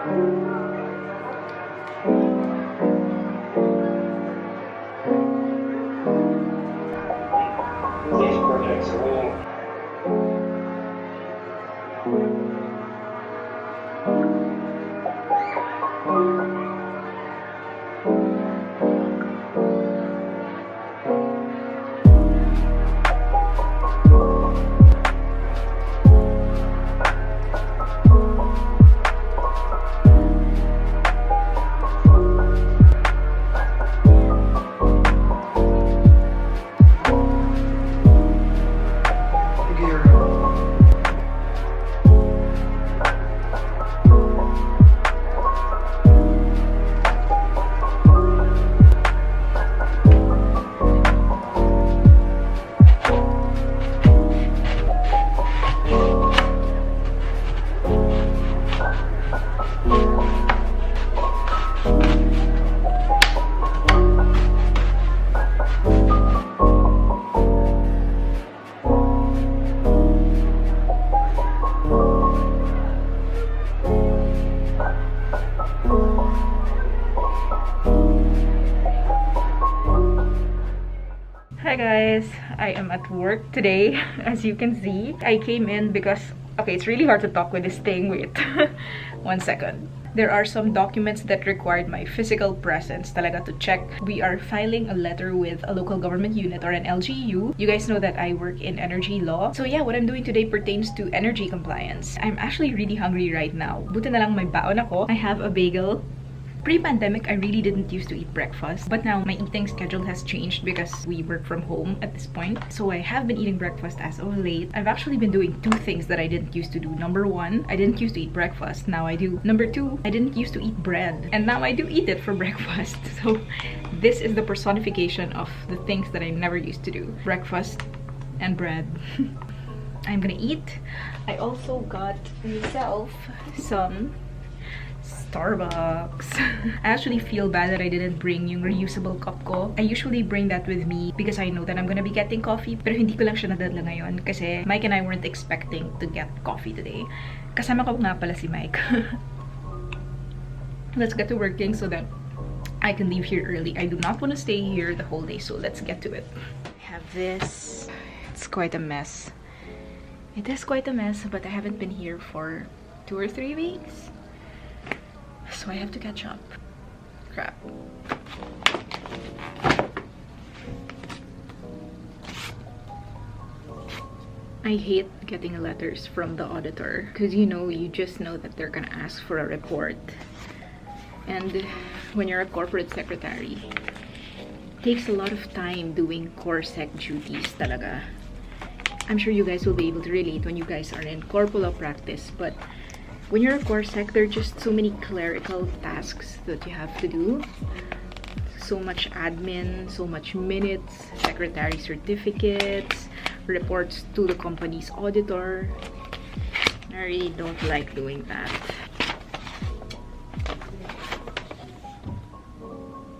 Hi guys, I am at work today. As you can see, I came in because, okay, it's really hard to talk with this thing. Wait, 1 second. There are some documents that required my physical presence talaga to check. We are filing a letter with a local government unit or an LGU. You guys know that I work in energy law. So yeah, what I'm doing today pertains to energy compliance. I'm actually really hungry right now. Buti na lang may baon ako. I have a bagel. Pre-pandemic, I really didn't used to eat breakfast, but now my eating schedule has changed because we work from home at this point. So I have been eating breakfast as of late. I've actually been doing 2 things that I didn't used to do. Number 1, I didn't used to eat breakfast. Now I do. Number 2, I didn't used to eat bread. And now I do eat it for breakfast. So this is the personification of the things that I never used to do. Breakfast and bread. I'm gonna eat. I also got myself some Starbucks. I actually feel bad that I didn't bring yung reusable cup ko. I usually bring that with me because I know that I'm gonna be getting coffee. Pero hindi ko lang siya nadadala ngayon kasi Mike and I weren't expecting to get coffee today. Kasama ko nga pala si Mike. Let's get to working so that I can leave here early. I do not want to stay here the whole day, so let's get to it. I have this. It's quite a mess. It is quite a mess, but I haven't been here for 2 or 3 weeks. So I have to catch up. Crap. I hate getting letters from the auditor because you just know that they're gonna ask for a report. And when you're a corporate secretary, it takes a lot of time doing core sec duties talaga. I'm sure you guys will be able to relate when you guys are in corpo law practice, but when you're a core sec, there are just so many clerical tasks that you have to do. So much admin, so much minutes, secretary certificates, reports to the company's auditor. I really don't like doing that.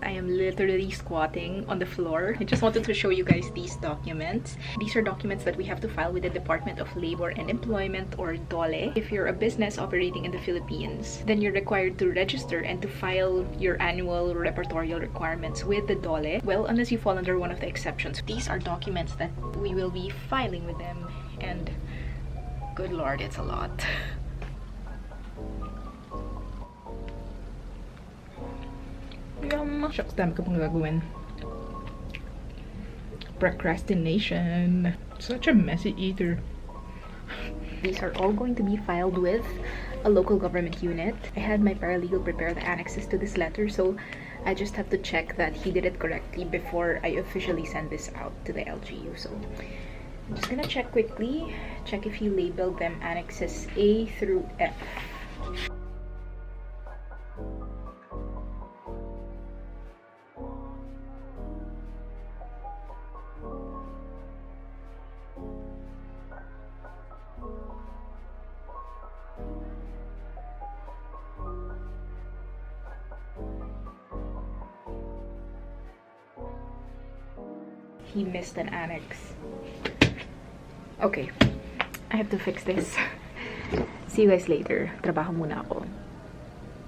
I am literally squatting on the floor. I just wanted to show you guys these documents. These are documents that we have to file with the Department of Labor and Employment, or DOLE. If you're a business operating in the Philippines, then you're required to register and to file your annual repertorial requirements with the DOLE. Well, unless you fall under one of the exceptions. These are documents that we will be filing with them, and good lord, it's a lot. Shucks, dami ko pang gagawin. Procrastination. Such a messy eater. These are all going to be filed with a local government unit. I had my paralegal prepare the annexes to this letter, so I just have to check that he did it correctly before I officially send this out to the LGU. So I'm just gonna check quickly, check if he labeled them annexes A through F. He missed an annex. Okay, I have to fix this. See you guys later. Trabaho muna ako.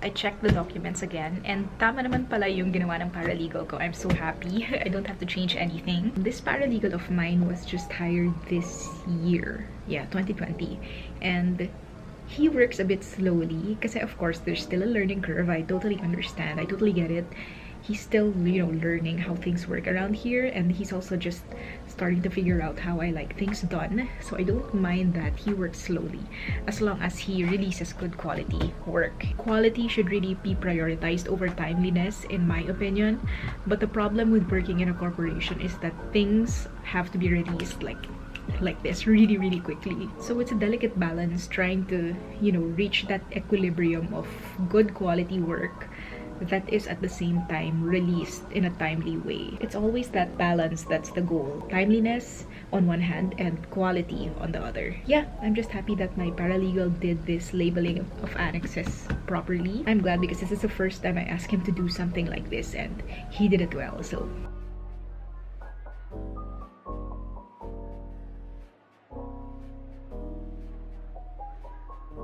I checked the documents again, and tama naman pala yung ginawa ng paralegal ko. I'm so happy. I don't have to change anything. This paralegal of mine was just hired this year. Yeah, 2020. And he works a bit slowly kasi of course there's still a learning curve. I totally understand. I totally get it. He's still, you know, learning how things work around here, and he's also just starting to figure out how I like things done. So I don't mind that he works slowly as long as he releases good quality work. Quality should really be prioritized over timeliness, in my opinion. But the problem with working in a corporation is that things have to be released like this really quickly. So it's a delicate balance trying to, you know, reach that equilibrium of good quality work that is at the same time released in a timely way. It's always that balance that's the goal. Timeliness on one hand and quality on the other. Yeah, I'm just happy that my paralegal did this labeling of annexes properly. I'm glad because this is the first time I asked him to do something like this, and he did it well. So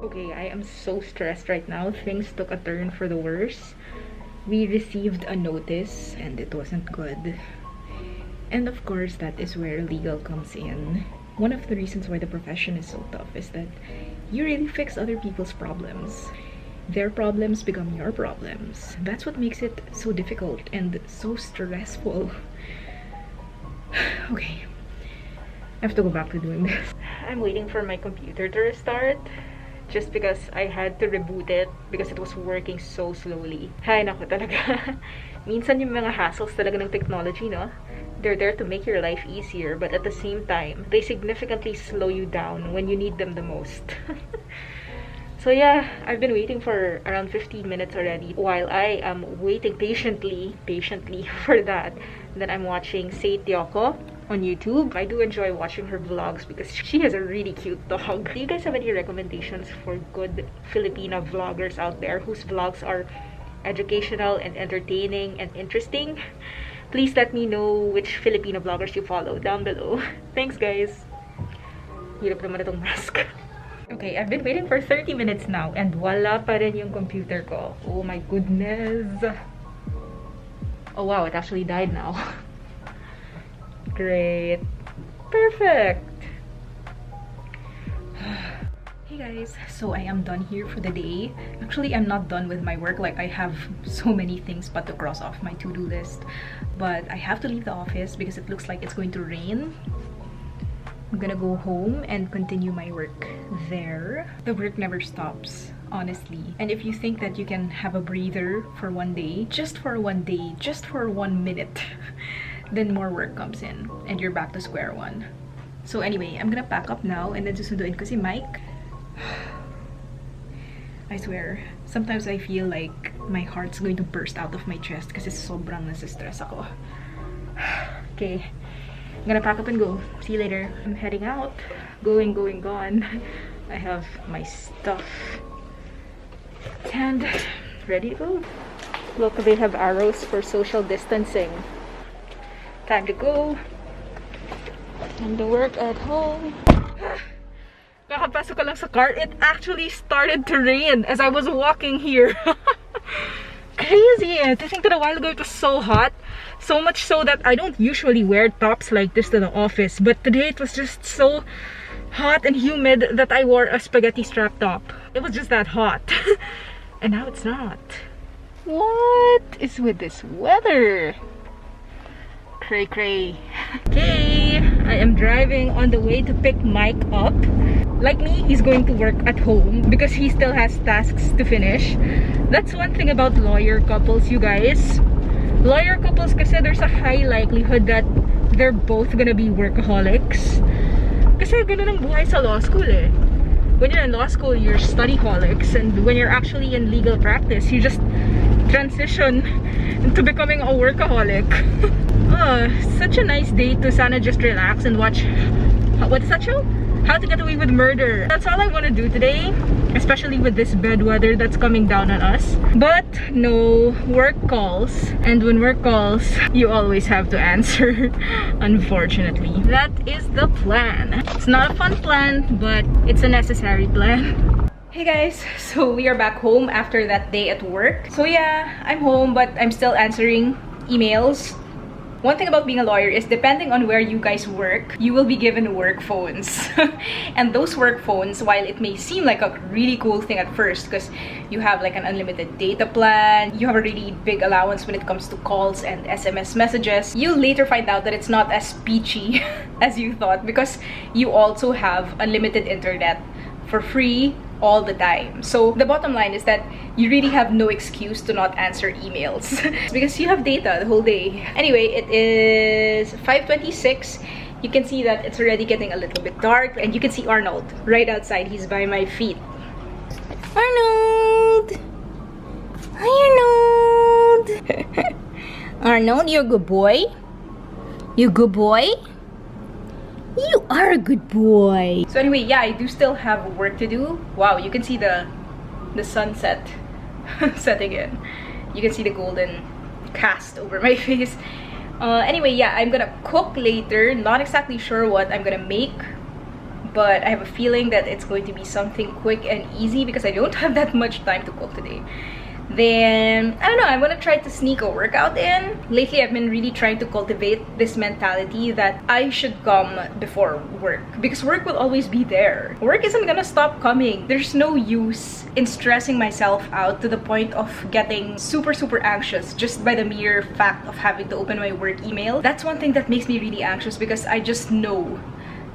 okay, I am so stressed right now. Things took a turn for the worse. We received a notice and it wasn't good. And of course, that is where legal comes in. One of the reasons why the profession is so tough is that you really fix other people's problems. Their problems become your problems. That's what makes it so difficult and so stressful. Okay, I have to go back to doing this. I'm waiting for my computer to restart. Just because I had to reboot it because it was working so slowly. Hay nako talaga. Minsan yung mga hassles talaga ng technology, no? They're there to make your life easier, but at the same time, they significantly slow you down when you need them the most. So yeah, I've been waiting for around 15 minutes already while I am waiting patiently for that. Then I'm watching Say Tioko on YouTube. I do enjoy watching her vlogs because she has a really cute dog. Do you guys have any recommendations for good Filipina vloggers out there whose vlogs are educational and entertaining and interesting? Please let me know which Filipino vloggers you follow down below. Thanks guys! Hirap naman itong mask. Okay, I've been waiting for 30 minutes now and wala pa rin yung computer ko. Oh my goodness! Oh wow, it actually died now. Great. Perfect. Hey guys, so I am done here for the day. Actually, I'm not done with my work. Like, I have so many things but to cross off my to-do list. But I have to leave the office because it looks like it's going to rain. I'm gonna go home and continue my work there. The work never stops, honestly. And if you think that you can have a breather for one day, just for 1 minute, then more work comes in and you're back to square one. So anyway, I'm gonna pack up now and then susunduin ko si Mike. I swear, sometimes I feel like my heart's going to burst out of my chest kasi sobrang nasa-stress ako. Okay, I'm gonna pack up and go. See you later. I'm heading out. Gone. I have my stuff and ready to go. Look, they have arrows for social distancing. Time to go. Time to work at home. Kakapasok ko lang sa car, it actually started to rain as I was walking here. Crazy! To think that a while ago it was so hot. So much so that I don't usually wear tops like this to the office. But today it was just so hot and humid that I wore a spaghetti strap top. It was just that hot. And now it's not. What is with this weather? Cray. Okay, I am driving on the way to pick Mike up. Like me, he's going to work at home because he still has tasks to finish. That's one thing about lawyer couples, you guys. Lawyer couples kasi there's a high likelihood that they're both gonna be workaholics. Kasi ganun ang buhay sa law school eh. When you're in law school, you're studyholics, and when you're actually in legal practice, you just transition into becoming a workaholic. Such a nice day to sana just relax and watch, what's that show? How to Get Away with Murder. That's all I want to do today, especially with this bad weather that's coming down on us. But no, work calls, and when work calls, you always have to answer, unfortunately. That is the plan. It's not a fun plan, but it's a necessary plan. Hey guys, so we are back home after that day at work. So yeah, I'm home but I'm still answering emails. One thing about being a lawyer is depending on where you guys work, you will be given work phones. And those work phones, while it may seem like a really cool thing at first because you have like an unlimited data plan, you have a really big allowance when it comes to calls and SMS messages, you'll later find out that it's not as peachy as you thought because you also have unlimited internet for free all the time. So the bottom line is that you really have no excuse to not answer emails because you have data the whole day. Anyway, it is 5:26. You can see that it's already getting a little bit dark and you can see Arnold right outside. He's by my feet. Arnold! Hi, Arnold! Arnold, you're a good boy? You good boy? You are a good boy. So anyway, yeah, I do still have work to do. Wow, you can see the sunset setting in. You can see the golden cast over my face. Anyway, yeah, I'm gonna cook later. Not exactly sure what I'm gonna make, but I have a feeling that it's going to be something quick and easy because I don't have that much time to cook today. Then, I don't know, I'm gonna try to sneak a workout in. Lately, I've been really trying to cultivate this mentality that I should come before work because work will always be there. Work isn't gonna stop coming. There's no use in stressing myself out to the point of getting super anxious just by the mere fact of having to open my work email. That's one thing that makes me really anxious because I just know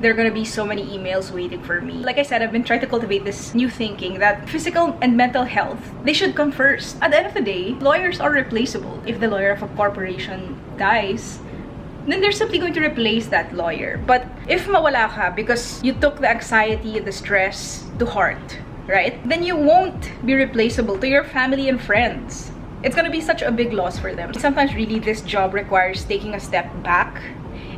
there are gonna be so many emails waiting for me. Like I said, I've been trying to cultivate this new thinking that physical and mental health, they should come first. At the end of the day, lawyers are replaceable. If the lawyer of a corporation dies, then they're simply going to replace that lawyer. But if mawala ka because you took the anxiety and the stress to heart, right? Then you won't be replaceable to your family and friends. It's gonna be such a big loss for them. Sometimes really this job requires taking a step back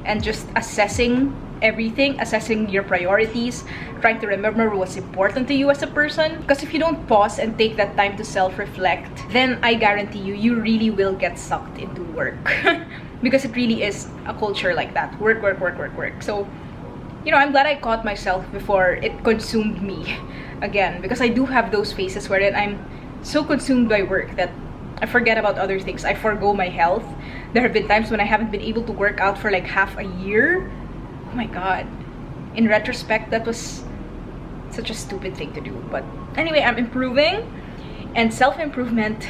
and just assessing everything, assessing your priorities, trying to remember what's important to you as a person. Because if you don't pause and take that time to self-reflect, then I guarantee you, you really will get sucked into work. Because it really is a culture like that. Work. So, you know, I'm glad I caught myself before it consumed me again. Because I do have those phases wherein I'm so consumed by work that I forget about other things. I forgo my health. There have been times when I haven't been able to work out for like half a year. Oh my god. In retrospect, that was such a stupid thing to do. But anyway, I'm improving. And self-improvement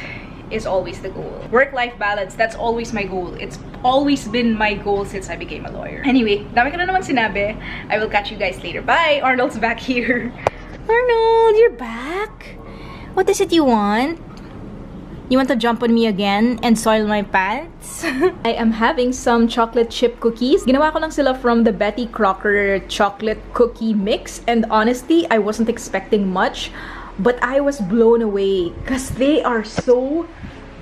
is always the goal. Work-life balance, that's always my goal. It's always been my goal since I became a lawyer. Anyway, dami ko na naman sinabi. I will catch you guys later. Bye! Arnold's back here. Arnold, you're back? What is it you want? You want to jump on me again and soil my pants? I am having some chocolate chip cookies. Ginawa ko lang sila from the Betty Crocker chocolate cookie mix. And honestly, I wasn't expecting much. But I was blown away. Because they are so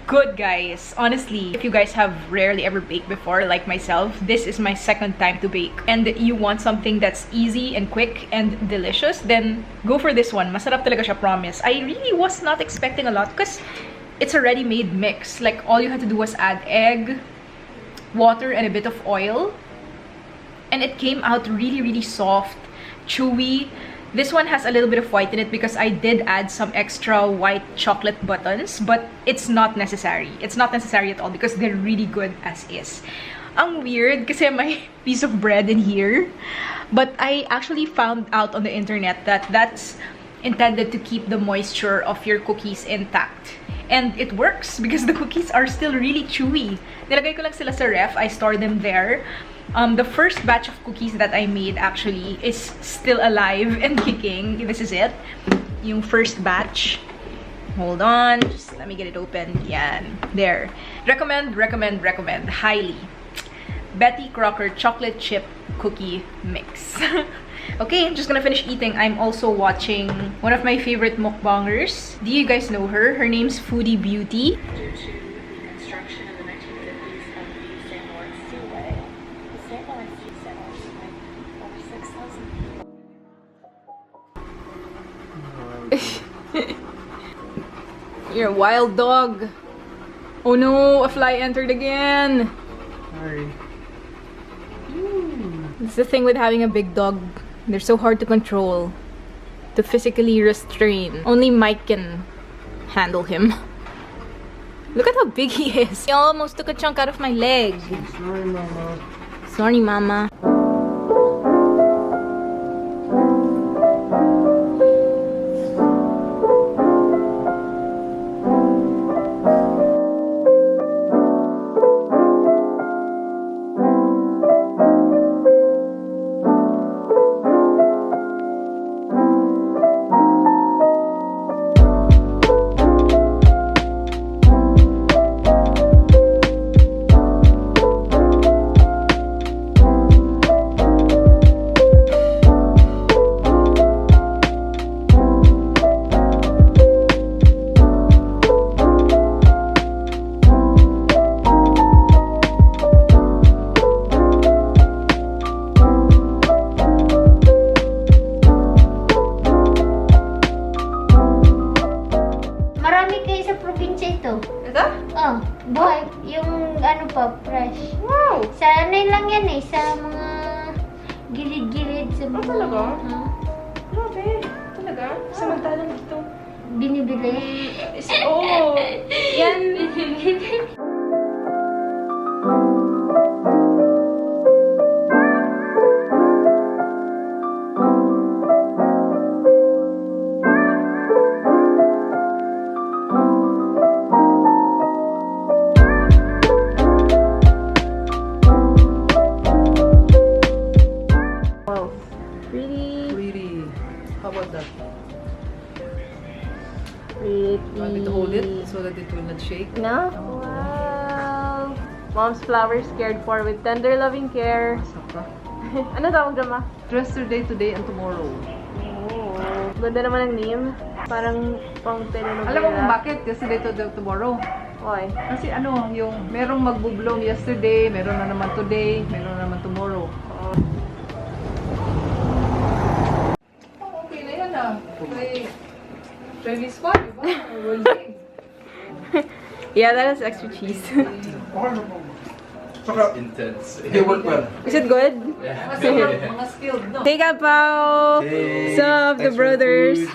good, guys. Honestly, if you guys have rarely ever baked before, like myself, this is my second time to bake. And you want something that's easy and quick and delicious, then go for this one. Masarap talaga siya, promise. I really was not expecting a lot because it's a ready-made mix. Like, all you had to do was add egg, water, and a bit of oil. And it came out really soft, chewy. This one has a little bit of white in it because I did add some extra white chocolate buttons. But it's not necessary. It's not necessary at all because they're really good as is. Ang weird kasi may piece of bread in here. But I actually found out on the internet that that's intended to keep the moisture of your cookies intact. And it works because the cookies are still really chewy. Nilagay ko lang sila sa ref. I store them there. The first batch of cookies that I made actually is still alive and kicking. This is it. Yung first batch. Hold on. Just let me get it open. Yan. There. Recommend highly. Betty Crocker chocolate chip cookie mix. Okay, I'm just gonna finish eating. I'm also watching one of my favorite mukbangers. Do you guys know her? Her name's Foodie Beauty. Due to construction in the 1950s of the St. Lawrence Seaway, the St. Lawrence Seaway settled over 6,000 people. You're a wild dog. Oh no, a fly entered again. Sorry. It's the thing with having a big dog. They're so hard to control. to physically restrain. Only Mike can handle him. Look at how big he is. He almost took a chunk out of my leg. Sorry, Mama. Sorry, Mama. Oh, buhay. Yung ano pa, fresh. Wow! Sa ano lang yan eh, sa mga gilid-gilid sa mga... talaga? Grabe. Talaga? Samantalang dito. Binibili. Oh! Yan! Want me to hold it so that it will not shake? No? Wow! Mom's flowers cared for with tender loving care. Saka. Ano tawag dyan, Ma? Yesterday, today, and tomorrow. Oh. Ganda naman ang name. Parang pang telenovela. Alam mo kung bakit? Yesterday, today, tomorrow. Why? Kasi ano, yung merong magbo-bloom yesterday, meron na naman today, meron na naman tomorrow. Oh, okay na yan ah. Try this one, diba? Well, Yeah, that has extra cheese. Intense. They work well. Is it good? mga skilled, no? Hey, Pao! Hey, Sup, the thanks for brothers?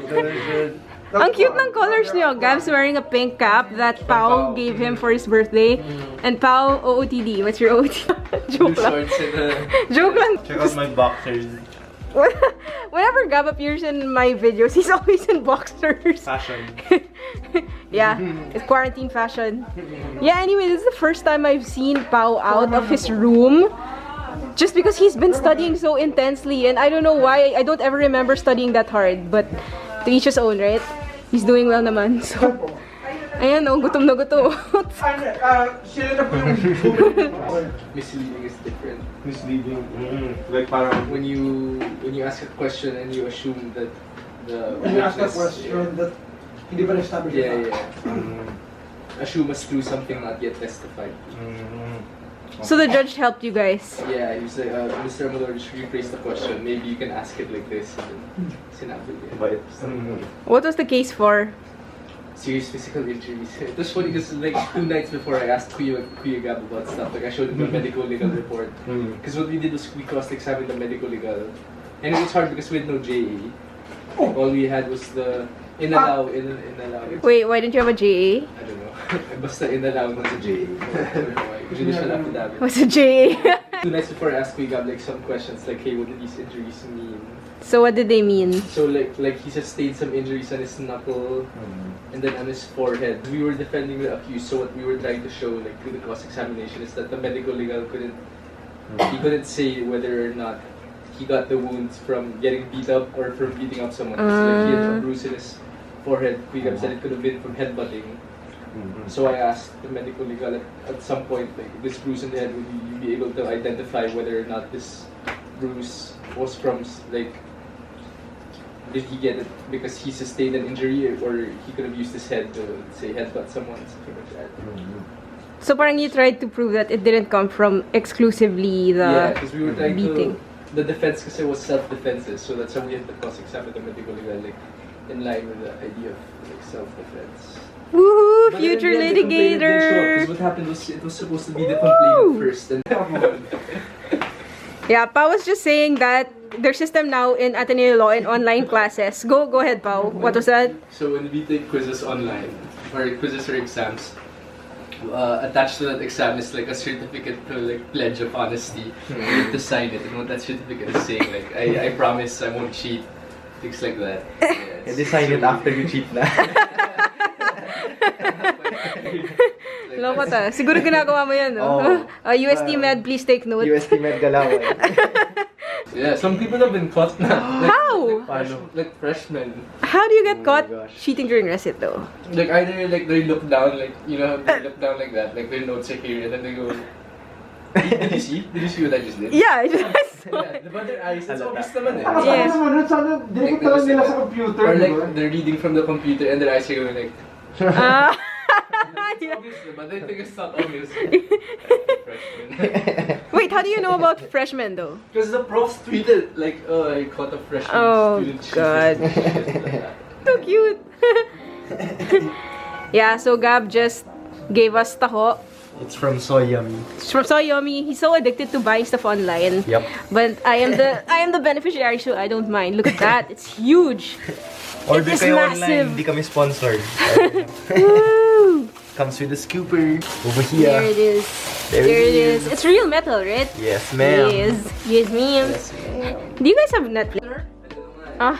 food. Ang cute ng colors niyo. Gab's wearing a pink cap that Pao gave him for his birthday. And Pao, OOTD. What's your OOTD? Joke lang. Joke lang. Check out my boxers. Whenever Gab appears in my videos, he's always in boxers. Fashion. Yeah, it's quarantine fashion. Yeah, anyway, this is the first time I've seen Pao out of his room. Just because he's been studying so intensely, and I don't know why. I don't ever remember studying that hard, but to each his own, right? He's doing well naman, so... Ayan, oh, gutom na gutom. Misleading is different. Misleading. Like parang When you ask a question and you assume that the When you ask a witness- question that hindi pa na-establish yeah, na. yeah. Assume as true something not yet testified. So the judge helped you guys. Yeah, he was like, Mr. Amador, just rephrase the question. Maybe you can ask it like this. And then sinabi niya. But What was the case for? Serious physical injuries. It was funny because like 2 nights before I asked Kuya Gab about stuff. Like I showed him the medical legal report. Because what we did was we cross-examined the medical legal. And it was hard because we had no JA. Like, all we had was the inalaw. Wait, why didn't you have a JA? I don't know. Basta inalaw na sa JA. Judicial affidavit. What's a JA? 2 nights before I asked Kuya Gab like some questions like, hey, what did these injuries mean? So what did they mean? So like he sustained some injuries on his knuckle and then on his forehead. We were defending the accused, so what we were trying to show like through the cross-examination is that the medical legal couldn't say whether or not he got the wounds from getting beat up or from beating up someone. So, like, he had a bruise in his forehead. We said it could have been from headbutting. So I asked the medical legal at some point, like this bruise in the head, would you be able to identify whether or not this bruise was from like, did he get it because he sustained an injury or he could have used his head to say headbutt someone, something like that. So parang you tried to prove that it didn't come from exclusively Yeah, the because we were trying beating. the defense kasi was self-defense, so that's how we had to cross-examine the medical legal, like in line with the idea of like self-defense. Woohoo! But Future then the complainant didn't show up, 'cause litigator! what happened was it was supposed to be the complainant first, and Yeah, Pa was just saying that their system now in Ateneo Law in online classes. Go ahead, Pao. What was that? So when we take quizzes online, or quizzes or exams, attached to that exam is like a certificate to like pledge of honesty. You have to sign it, and what that certificate is saying, like I promise I won't cheat, things like that. Yeah, And sign it after you cheat na. Loko ta. Siguro ginagawa mo yan, no? Oh. UST Med, please take note. UST Med Galawan. Yeah, some people have been caught na. How? Like freshmen. How do you get caught gosh. cheating during recit, though? Like either like they look down, like you know how they look down like that, like their notes are here, and then they go. Did you see? Did you see what I just did? Yeah, I just Yeah, but their eyes, it's obvious naman eh. Yes. Sana, direct lang nila sa computer. Or di like ba? they're reading from the computer and their eyes are going like. Ah. It's obvious, but they think it's not obvious. Freshman. Wait, how do you know about freshmen, though? Because the profs tweeted like, "Oh, I caught a freshman Oh, student." God. So cute. Yeah, so Gab just gave us taho. It's from Soy Yummy. It's from So Yummy. He's so addicted to buying stuff online. Yep. But I am the beneficiary, so I don't mind. Look at that. It's huge. Order It is kayo massive. online, hindi kami sponsored. Woo! Comes with a scooper. Over There here. it is. There There it it is. It's real metal, right? Yes, ma'am. Yes. Yes, ma'am. Do you guys have Netflix? Ah,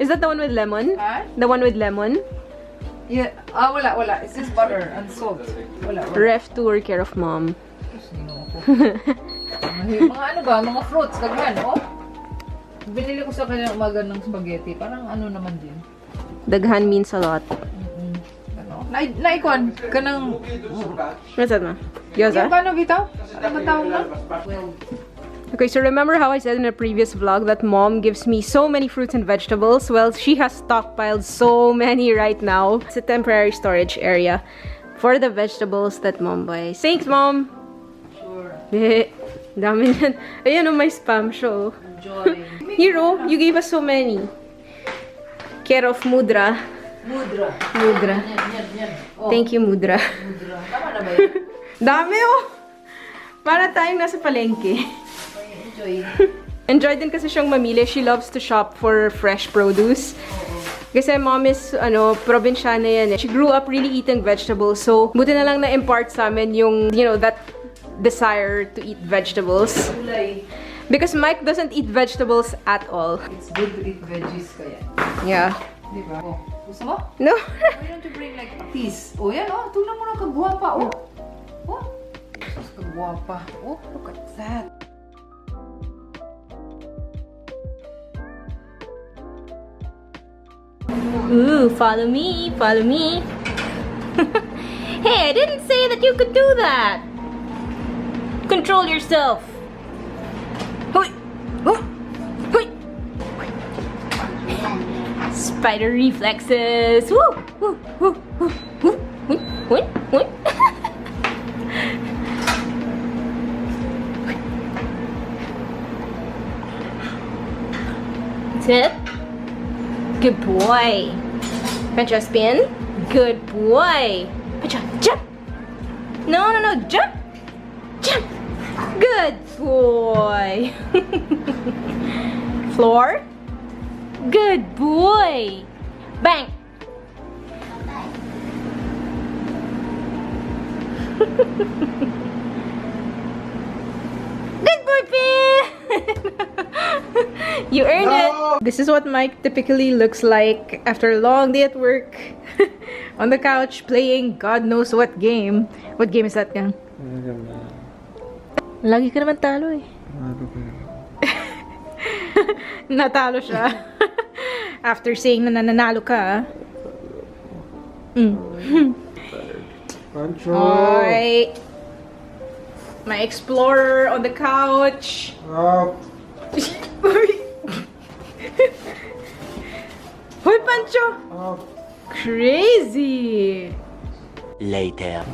is that the one with lemon? Huh? The one with lemon? Yeah. Wala. It's just butter and salt. Wala. Ref tour care of mom. Mga ano ba? Mga fruits. Daghan, oh. Binili ko sa kanya umaga ng spaghetti. Parang ano naman din. Daghan means a lot. Ano? Naikon. Kanang... What's that, ma? Yung Gyoza? kano bitaw? Ano ba tawag na? Okay, so remember how I said in a previous vlog that mom gives me so many fruits and vegetables? Well, she has stockpiled so many right now. It's a temporary storage area for the vegetables that mom buys. Thanks, mom! Sure. Dami yan. Ayan, oh, may spam show. Enjoy. Hero, you gave us so many. Care of Mudra. Mudra. Mudra. Yan. Oh, Thank you, Mudra. mudra. Tama na ba yun? Dami, oh! Para tayong nasa palengke. Enjoy. Enjoy din kasi siyang mamili. She loves to shop for fresh produce. Kasi mom is, probinsyana yan eh. She grew up really eating vegetables. So, buti na lang na-impart sa amin yung, that desire to eat vegetables. Gulay. Because Mike doesn't eat vegetables at all. It's good to eat veggies kaya. Yeah. Di ba? Oh, gusto mo? No? Why don't you bring like a piece? Oh, yan oh. Tingnan mo na kagwapa. Oh. Oh. Jesus, kagwapa. Oh, look at that. Ooh, follow me, follow me. Hey, I didn't say that you could do that. Control yourself. Hui! Hui! Hui! Spider reflexes. Woo! Woo! Woo! Woo! Woo! Woo! Woo! Woo! That's it. Good boy. Pancho, spin. Good boy. Pancho, jump. No, jump. Jump. Good boy. Floor. Good boy. Bang. Good boy, Pin. You earned it. This is what Mike typically looks like after a long day at work. On the couch playing God knows what game. What game is that, Gang? Lagi ka naman talo eh. Natalo siya. After saying na nananalo ka. Pancho. Alright. My explorer on the couch. Hoy, Pancho! Crazy! Later.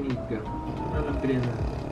Ika. Ano lang pilihan natin?